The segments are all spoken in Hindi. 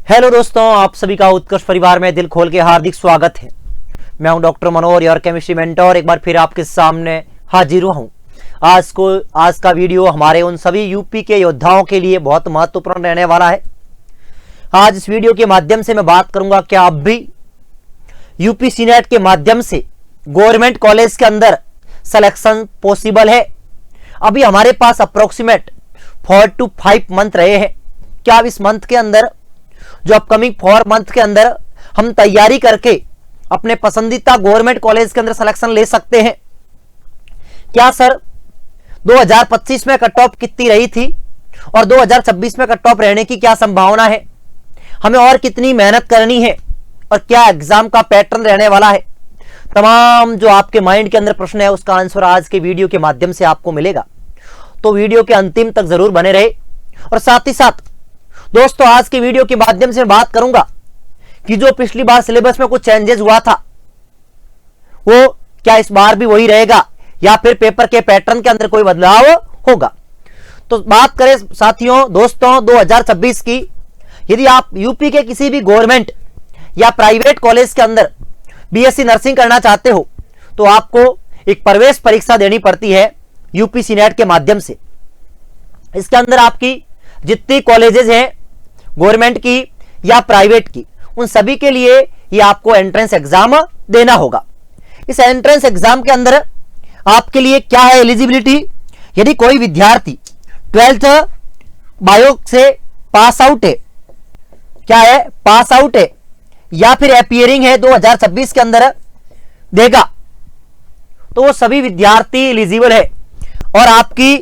हेलो दोस्तों, आप सभी का उत्कर्ष परिवार में दिल खोल के हार्दिक स्वागत है। मैं हूं doctor Manohar, your chemistry mentor. एक बार फिर आपके सामने हाजिर हुआ हूं। आज का वीडियो हमारे उन सभी यूपी के योद्धाओं के लिए बहुत महत्वपूर्ण रहने वाला है। आज इस वीडियो के माध्यम से मैं बात करूंगा, क्या अब भी यूपी सीनेट के माध्यम से गवर्नमेंट कॉलेज के अंदर सिलेक्शन पॉसिबल है। अभी हमारे पास अप्रोक्सीमेट 4 to 5 मंथ रहे हैं। क्या अब इस मंथ के अंदर, जो अपकमिंग 4 मंथ के अंदर हम तैयारी करके अपने पसंदीदा गवर्नमेंट कॉलेज के अंदर सिलेक्शन ले सकते हैं? क्या सर 2025 में कट ऑफ कितनी रही थी और 2026 में कट ऑफ रहने की क्या संभावना है? हमें और कितनी मेहनत करनी है और क्या एग्जाम का पैटर्न रहने वाला है? तमाम जो आपके माइंड के अंदर प्रश्न है, उसका आंसर आज के वीडियो के माध्यम से आपको मिलेगा। तो वीडियो के अंतिम तक जरूर बने रहे। और साथ ही साथ दोस्तों, आज के वीडियो के माध्यम से बात करूंगा कि जो पिछली बार सिलेबस में कुछ चेंजेस हुआ था, वो क्या इस बार भी वही रहेगा या फिर पेपर के पैटर्न के अंदर कोई बदलाव होगा। तो बात करें साथियों, दोस्तों 2026 की, यदि आप यूपी के किसी भी गवर्नमेंट या प्राइवेट कॉलेज के अंदर बीएससी नर्सिंग करना चाहते हो तो आपको एक प्रवेश परीक्षा देनी पड़ती है यूपी सीनेट के माध्यम से। इसके अंदर आपकी जितनी कॉलेजेस हैं, गवर्नमेंट की या प्राइवेट की, उन सभी के लिए ये आपको एंट्रेंस एग्जाम देना होगा। इस एंट्रेंस एग्जाम के अंदर आपके लिए क्या है एलिजिबिलिटी? यदि कोई विद्यार्थी 12th बायो से पास आउट है, क्या है, पास आउट है या फिर अपीयरिंग है 2026 के अंदर देगा, तो वो सभी विद्यार्थी एलिजिबल है। और आपकी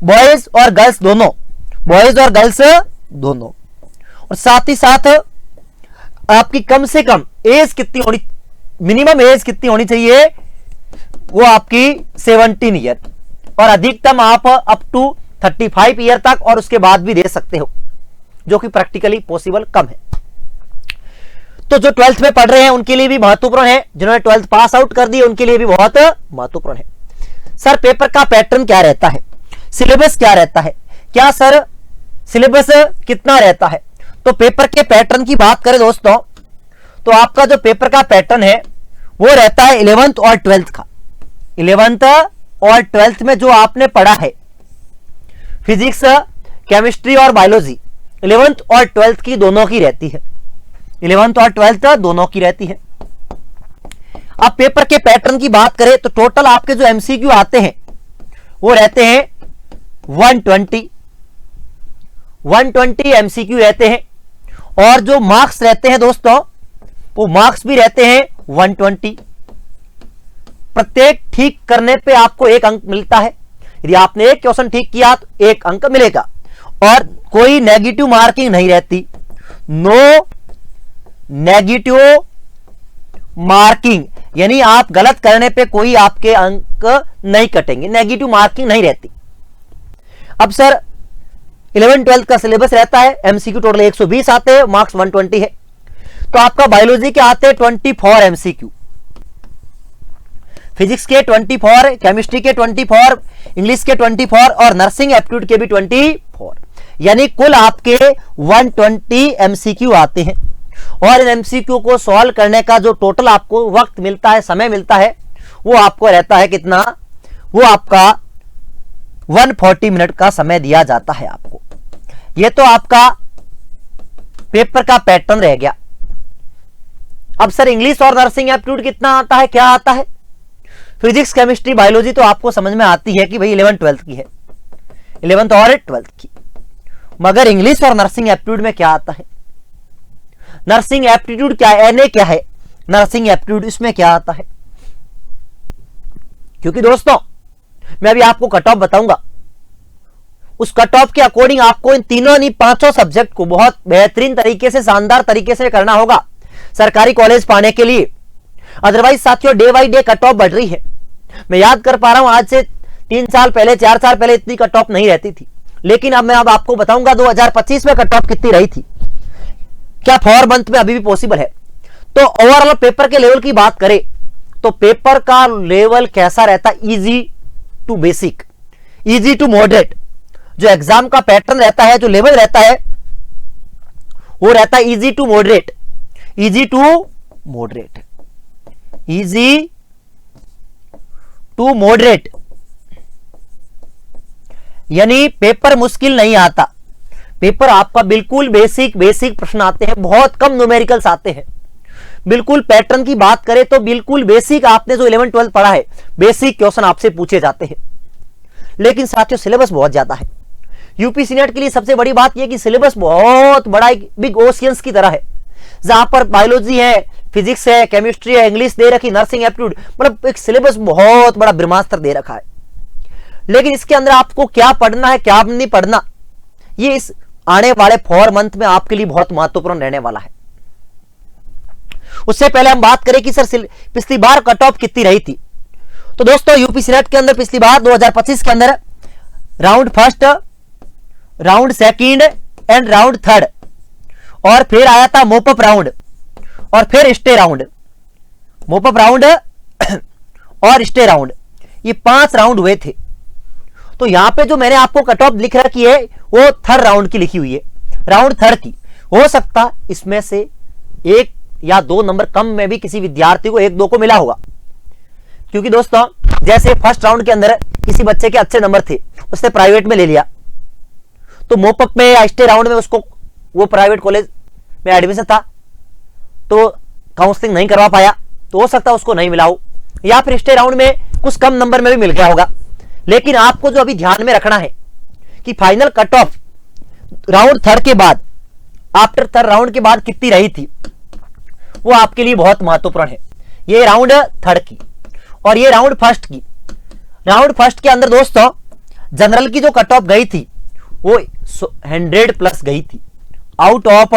बॉयज और गर्ल्स दोनों, और साथ ही साथ आपकी कम से कम एज कितनी होनी, मिनिमम एज कितनी होनी चाहिए, वो आपकी 17 ईयर, और अधिकतम आप अप टू 35 ईयर तक और उसके बाद भी दे सकते हो, जो कि प्रैक्टिकली पॉसिबल कम है। तो जो 12th में पढ़ रहे हैं उनके लिए भी महत्वपूर्ण है, जिन्होंने 12th पास आउट कर दी उनके लिए भी बहुत महत्वपूर्ण है। सर पेपर का पैटर्न क्या रहता है, सिलेबस क्या रहता है, क्या सर सिलेबस कितना रहता है? तो पेपर के पैटर्न की बात करें दोस्तों, तो आपका जो पेपर का पैटर्न है वो रहता है 11th और 12th का। 11th और 12th में जो आपने पढ़ा है फिजिक्स, केमिस्ट्री और बायोलॉजी, 11th और 12th की दोनों की रहती है। 11th और 12th दोनों की रहती है। अब पेपर के पैटर्न की बात करें तो टोटल आपके जो एमसीक्यू आते हैं वो रहते हैं 120 एमसीक्यू रहते हैं, और जो मार्क्स रहते हैं दोस्तों, वो मार्क्स भी रहते हैं 120। प्रत्येक ठीक करने पे आपको 1 अंक मिलता है। यदि आपने एक क्वेश्चन ठीक किया तो 1 अंक मिलेगा, और कोई नेगेटिव मार्किंग नहीं रहती। नो नेगेटिव मार्किंग, यानी आप गलत करने पे कोई आपके अंक नहीं कटेंगे, नेगेटिव मार्किंग नहीं रहती। अब सर 11-12 का सिलेबस रहता है, एमसीक्यू टोटल 120 आते हैं, मार्क्स 120 है। तो आपका बायोलॉजी के आते हैं 24 एमसीक्यू, फिजिक्स के 24, केमिस्ट्री के 24, इंग्लिश के 24 और नर्सिंग एप्टीट्यूड के भी 24, यानी कुल आपके 120 एमसीक्यू आते हैं। और इन एमसीक्यू को सॉल्व करने का जो टोटल आपको वक्त मिलता है, समय मिलता है, वो आपको रहता है कितना, वो आपका 140 मिनट का समय दिया जाता है आपको। ये तो आपका पेपर का पैटर्न रह गया। अब सर इंग्लिश और नर्सिंग एप्टीट्यूड कितना आता है, क्या आता है? फिजिक्स, केमिस्ट्री, बायोलॉजी तो आपको समझ में आती है कि भाई 11-12 की है, 11th और 12th की। मगर इंग्लिश और नर्सिंग एप्टीट्यूड में क्या आता है? नर्सिंग एप्टीट्यूड क्या है, एनए क्या है, नर्सिंग एप्टीट्यूड, इसमें क्या आता है? क्योंकि दोस्तों मैं अभी आपको कट ऑफ बताऊंगा, उस कट ऑफ के अकॉर्डिंग आपको इन तीनों नहीं 5 सब्जेक्ट को बहुत बेहतरीन तरीके से, शानदार तरीके से करना होगा सरकारी कॉलेज पाने के लिए। अदरवाइज साथियों day by day cut off बढ़ रही है। मैं याद कर पा रहा हूं, आज से 3 साल पहले, 4 साल पहले इतनी कट ऑफ नहीं रहती थी, लेकिन अब मैं आपको बताऊंगा 2025 में कट ऑफ कितनी रही थी, क्या 4 मंथ में अभी भी पॉसिबल है। तो ओवरऑल पेपर के लेवल की बात करें तो पेपर का लेवल कैसा रहता है, easy to basic, easy to moderate. जो एग्जाम का पैटर्न रहता है, जो लेवल रहता है, वो रहता है easy to moderate, easy to moderate, easy to moderate, यानी पेपर मुश्किल नहीं आता, पेपर आपका बिल्कुल बेसिक प्रश्न आते हैं, बहुत कम न्यूमेरिकल्स आते हैं। बिल्कुल पैटर्न की बात करें तो बिल्कुल बेसिक, आपने जो 11 12 पढ़ा है बेसिक क्वेश्चन आपसे पूछे जाते हैं। लेकिन साथियों सिलेबस बहुत ज्यादा है। यूपीएससी नेट के लिए सबसे बड़ी बात यह कि सिलेबस बहुत बड़ा, एक बिग ओशियंस की तरह है, जहां पर बायोलॉजी है, फिजिक्स है, केमिस्ट्री है, इंग्लिश दे रखी, नर्सिंग, एप्टीट्यूड, मतलब एक सिलेबस बहुत बड़ा ब्रह्मास्त्र दे रखा है। लेकिन इसके अंदर आपको क्या पढ़ना है, क्या नहीं पढ़ना, ये इस आने वाले 4 मंथ में आपके लिए बहुत महत्वपूर्ण रहने वाला है। उससे पहले हम बात करें कि सर पिछली बार कट ऑफ कितनी रही थी। तो दोस्तों यूपीएससी नेट के अंदर पिछली बार 2025 के अंदर round first, round second and round third, और फिर आया था मोपअप राउंड, और फिर स्टे राउंड, मोपअप राउंड और स्टे राउंड, ये 5 राउंड हुए थे। तो यहां पे जो मैंने आपको कट ऑफ लिख रखी है वो थर्ड राउंड की लिखी हुई है, राउंड थर्ड की। हो सकता इसमें से 1 या 2 नंबर कम में भी किसी विद्यार्थी को 1 2 को मिला होगा, क्योंकि दोस्तों जैसे फर्स्ट राउंड के अंदर किसी बच्चे के अच्छे नंबर थे, उसने प्राइवेट में ले लिया, तो मोपअप में या स्टे राउंड में उसको वो प्राइवेट कॉलेज में एडमिशन था तो काउंसलिंग नहीं करवा पाया, तो हो सकता उसको नहीं मिला हो, या फिर स्टे राउंड में कुछ कम नंबर में भी मिल गया होगा। लेकिन आपको जो अभी ध्यान में रखना है कि final cut off round third के बाद, आफ्टर थर्ड राउंड के बाद कितनी रही थी, वो आपके लिए बहुत महत्वपूर्ण है। ये राउंड थर्ड की और ये राउंड फर्स्ट की। राउंड फर्स्ट के अंदर दोस्तों जनरल की जो कट ऑफ गई थी वो 100 प्लस गई थी, आउट ऑफ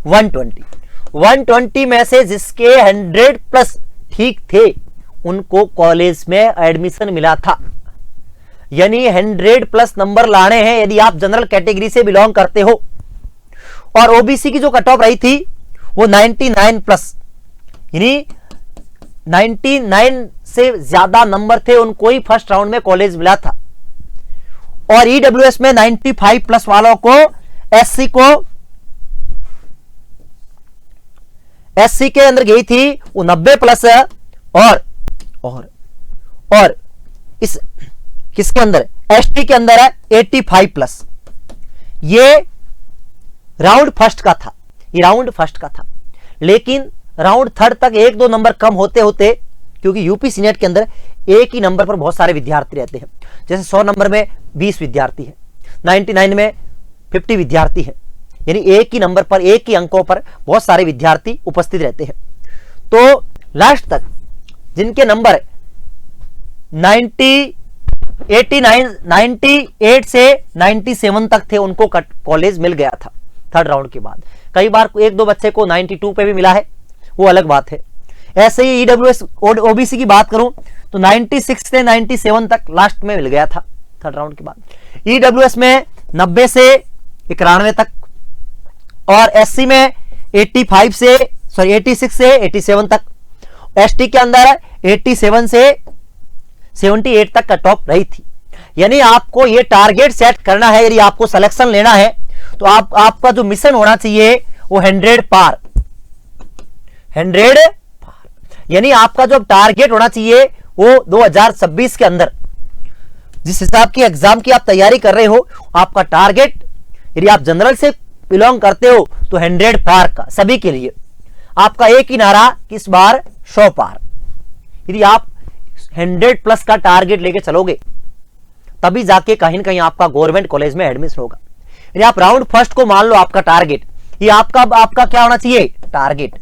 120 में से जिसके 100 प्लस ठीक थे उनको कॉलेज में एडमिशन मिला था। यानी 100 प्लस नंबर लाने हैं यदि आप जनरल कैटेगरी से बिलोंग करते हो। और ओबीसी की जो कट ऑफ रही थी वो 99 प्लस, यानी 99 से ज्यादा नंबर थे उनको ही फर्स्ट राउंड में कॉलेज मिला था। और ईडब्ल्यूएस में 95 प्लस वालों को, एससी के अंदर गई थी वो 90 प्लस, और इस किसके अंदर, एसटी के अंदर है 85 प्लस। ये राउंड फर्स्ट का था, ये राउंड फर्स्ट का था। लेकिन राउंड थर्ड तक 1 2 नंबर कम होते होते, क्योंकि यूपीएससी नेट के अंदर एक ही नंबर पर बहुत सारे विद्यार्थी रहते हैं, जैसे 100 नंबर में 20 विद्यार्थी है, 99 में 50 विद्यार्थी है, यानी एक ही नंबर पर, एक ही अंकों पर बहुत सारे विद्यार्थी उपस्थित रहते हैं। तो लास्ट तक जिनके नंबर 98 से 97 तक थे उनको कॉलेज मिल गया था थर्ड राउंड के बाद। कई बार 1 2 बच्चे को 92 पे भी मिला है, वो अलग बात है। ऐसे ही ईडब्ल्यूएस ओबीसी की बात करूं तो 96 से 97 तक लास्ट में मिल गया था थर्ड राउंड के बाद। ईडब्ल्यूएस में 90 से 91 तक, और एससी में 86 से 87 तक, एसटी के अंदर 87 से 78 तक कट ऑफ रही थी। यानी आपको ये टारगेट सेट करना है, यदि आपको सिलेक्शन लेना है तो आपका जो मिशन होना चाहिए वो 100 पार, 100 पार, यानी आपका जो टारगेट होना चाहिए वो 2026 के अंदर जिस हिसाब की एग्जाम की आप तैयारी कर रहे हो, आपका टारगेट यदि आप जनरल से बिलोंग करते हो तो 100 पार का सभी के लिए। आपका एक ही नारा इस बार 100 पार। यदि आप 100 प्लस का टारगेट लेके चलोगे तभी जाके कहीं ना कहीं आपका गवर्नमेंट कॉलेज में एडमिशन होगा। यदि आप राउंड फर्स्ट को मान लो आपका टारगेट, ये आपका क्या होना चाहिए टारगेट।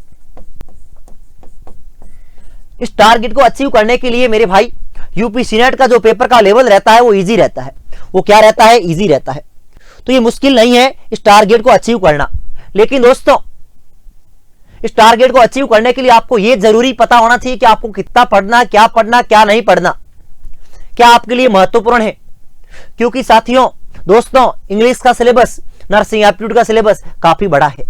इस टारगेट को अचीव करने के लिए मेरे भाई यूपीएससी नेट का जो पेपर का लेवल रहता है वो इजी रहता है। वो क्या रहता है, इजी रहता है। तो ये मुश्किल नहीं है इस टारगेट को अचीव करना। लेकिन दोस्तों इस टारगेट को अचीव करने के लिए आपको यह जरूरी पता होना चाहिए कि आपको कितना पढ़ना, क्या नहीं पढ़ना, क्या आपके लिए महत्वपूर्ण है। क्योंकि साथियों दोस्तों इंग्लिश का सिलेबस, नर्सिंग एप्टीट्यूड का सिलेबस काफी बड़ा है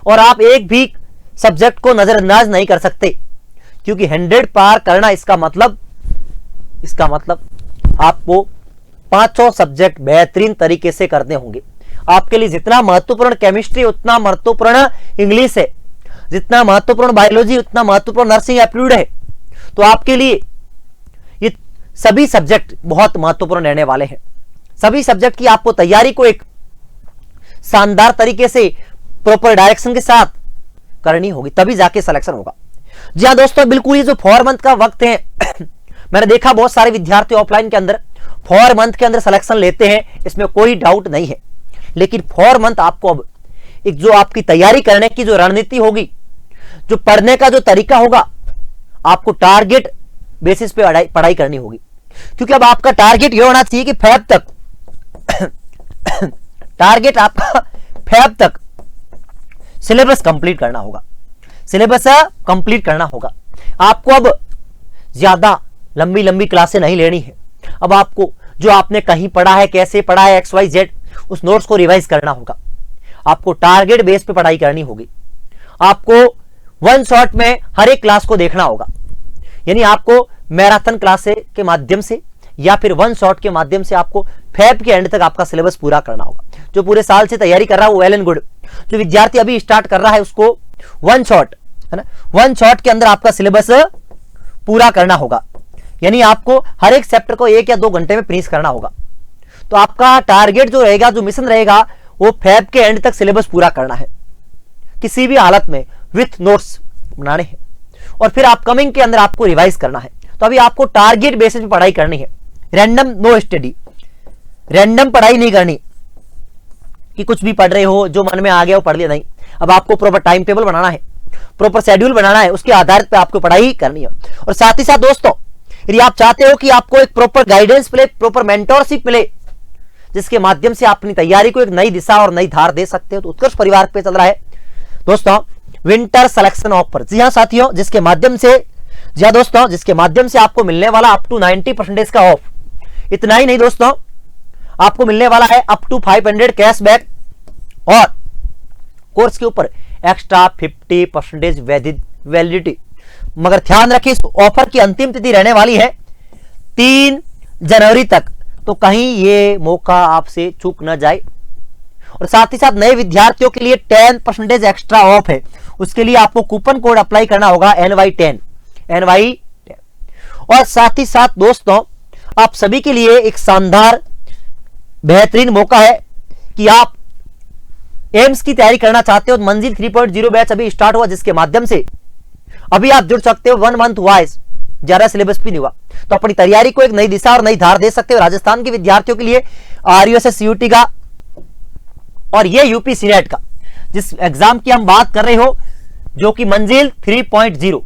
और आप एक भी सब्जेक्ट को नजरअंदाज नहीं कर सकते, क्योंकि 100 पार करना इसका मतलब आपको 500 सब्जेक्ट बेहतरीन तरीके से करने होंगे। आपके लिए जितना महत्वपूर्ण केमिस्ट्री उतना महत्वपूर्ण इंग्लिश है, जितना महत्वपूर्ण बायोलॉजी उतना महत्वपूर्ण नर्सिंग एप्टीट्यूड है। तो आपके लिए ये सभी सब्जेक्ट बहुत महत्वपूर्ण रहने वाले हैं। सभी सब्जेक्ट की आपको तैयारी को एक शानदार तरीके से प्रॉपर डायरेक्शन के साथ करनी होगी, तभी जाके सिलेक्शन होगा। जी हाँ दोस्तों, बिल्कुल ये जो 4 मंथ का वक्त है मैंने देखा बहुत सारे विद्यार्थी ऑफलाइन के अंदर 4 मंथ के अंदर सिलेक्शन लेते हैं, इसमें कोई डाउट नहीं है। लेकिन 4 मंथ आपको अब एक जो आपकी तैयारी करने की जो रणनीति होगी, जो पढ़ने का जो तरीका होगा, आपको टारगेट बेसिस पे पढ़ाई करनी होगी। क्योंकि अब आपका टारगेट ये होना चाहिए कि फेब तक टारगेट आपका फेब तक सिलेबस कंप्लीट करना होगा, सिलेबस कंप्लीट करना होगा। आपको अब ज्यादा लंबी लंबी क्लासें नहीं लेनी है। अब आपको जो आपने कहीं पढ़ा है, कैसे पढ़ा है, XYZ, उस नोट्स को रिवाइज करना होगा। आपको टारगेट बेस पे पढ़ाई करनी होगी। आपको वन शॉट में हर एक क्लास को देखना होगा, यानी आपको मैराथन क्लास के माध्यम से या फिर वन शॉट के माध्यम से आपको फेब के एंड तक आपका सिलेबस पूरा करना होगा। जो पूरे साल से तैयारी कर रहा है वो वेल एंड गुड, जो विद्यार्थी अभी स्टार्ट कर रहा है उसको वन शॉट, है ना, वन शॉट के अंदर आपका सिलेबस पूरा करना होगा। यानी आपको हर एक चैप्टर को 1 या 2 घंटे में फिनिश करना होगा। तो आपका टारगेट जो रहेगा, जो मिशन रहेगा, वो फेब के एंड तक सिलेबस पूरा करना है, किसी भी हालत में विथ नोट्स बनाने हैं, और फिर अपकमिंग के अंदर आपको रिवाइज करना है। तो अभी आपको टारगेट बेसिस पे पढ़ाई करनी है, रैंडम नो स्टडी, रैंडम पढ़ाई नहीं करनी कि कुछ भी पढ़ रहे हो, जो मन में आ गया वो पढ़ लिया, नहीं। अब आपको प्रॉपर टाइम टेबल बनाना है, प्रॉपर शेड्यूल बनाना है, उसके आधार पर आपको पढ़ाई करनी है। और साथ ही साथ दोस्तों, यदि आप चाहते हो कि आपको एक प्रॉपर गाइडेंस मिले, प्रॉपर मेंटोरशिप मिले, जिसके माध्यम से आप अपनी तैयारी को एक नई दिशा और नई धार दे सकते हो, तो उत्कर्ष परिवार पे चल रहा है दोस्तों विंटर सिलेक्शन ऑफर। जी हाँ साथियों, जिसके माध्यम से, जी हाँ दोस्तों, जिसके माध्यम से आपको मिलने वाला अप टू 90% का ऑफ। इतना ही नहीं दोस्तों, आपको मिलने वाला है अप टू 500 कैशबैक, और कोर्स के ऊपर एक्स्ट्रा 50% वैलिडिटी। मगर ध्यान रखिए, इस ऑफर की अंतिम तिथि रहने वाली है 3 जनवरी तक, तो कहीं ये मौका आपसे चूक न जाए। और साथ ही साथ नए विद्यार्थियों के लिए 10% एक्स्ट्रा ऑफ है, उसके लिए आपको कूपन कोड अप्लाई करना होगा NY10। और साथ ही साथ दोस्तों, आप सभी के लिए एक शानदार बेहतरीन मौका है कि आप एम्स की तैयारी करना चाहते हो। मंजिल 3.0 बैच अभी स्टार्ट हुआ, जिसके माध्यम से अभी आप जुड़ सकते हो। 1 मंथ हुआ है, ज्यादा सिलेबस भी नहीं हुआ, तो अपनी तैयारी को एक नई दिशा और नई धार दे सकते हो। राजस्थान के विद्यार्थियों के लिए RUSS CUT का और ये UP सीनेट का, जिस एग्जाम की हम बात कर रहे हो, जो कि मंजिल 3.0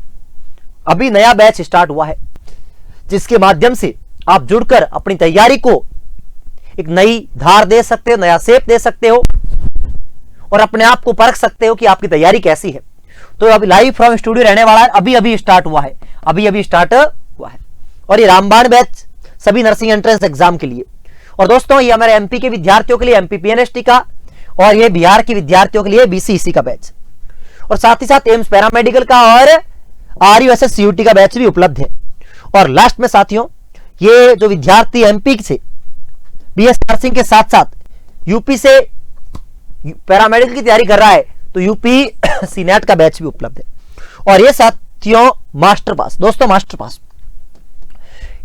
अभी नया बैच स्टार्ट हुआ है, जिसके माध्यम से आप जुड़कर अपनी तैयारी को एक नई धार दे सकते हो, नया शेप दे सकते हो, और अपने आप को परख सकते हो कि आपकी तैयारी कैसी है। तो अभी लाइव फ्रॉम स्टूडियो रहने वाला है, अभी स्टार्ट हुआ है, अभी स्टार्ट हुआ है। और ये रामबाण बैच सभी नर्सिंग एंट्रेंस एग्जाम के लिए। और दोस्तों, ये हमारे MP के विद्यार्थियों के लिए MP PNST का, और ये बिहार के विद्यार्थियों के लिए BCEC का बैच, और साथ ही साथ एम्स पैरामेडिकल का और RUSS CUT का बैच भी उपलब्ध है। और लास्ट में साथियों, ये जो विद्यार्थी MP से BS नर्सिंग के साथ साथ UP से पैरामेडिकल की तैयारी कर रहा है, तो UP सीनेट का बैच भी उपलब्ध है। और ये साथियों मास्टर पास, दोस्तों मास्टर पास,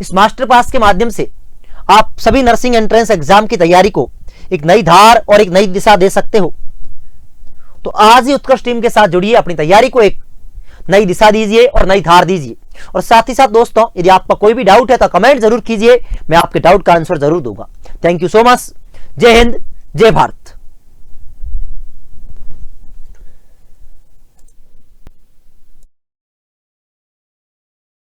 इस मास्टर पास के माध्यम से आप सभी नर्सिंग एंट्रेंस एग्जाम की तैयारी को एक नई धार और एक नई दिशा दे सकते हो। तो आज ही उत्कर्ष टीम के साथ जुड़िए, अपनी तैयारी को एक नई दिशा दीजिए और नई धार दीजिए। और साथ ही साथ दोस्तों, यदि आपका कोई भी डाउट है तो कमेंट जरूर कीजिए, मैं आपके डाउट का आंसर जरूर दूंगा। Thank you so much. जय हिंद, जय भारत।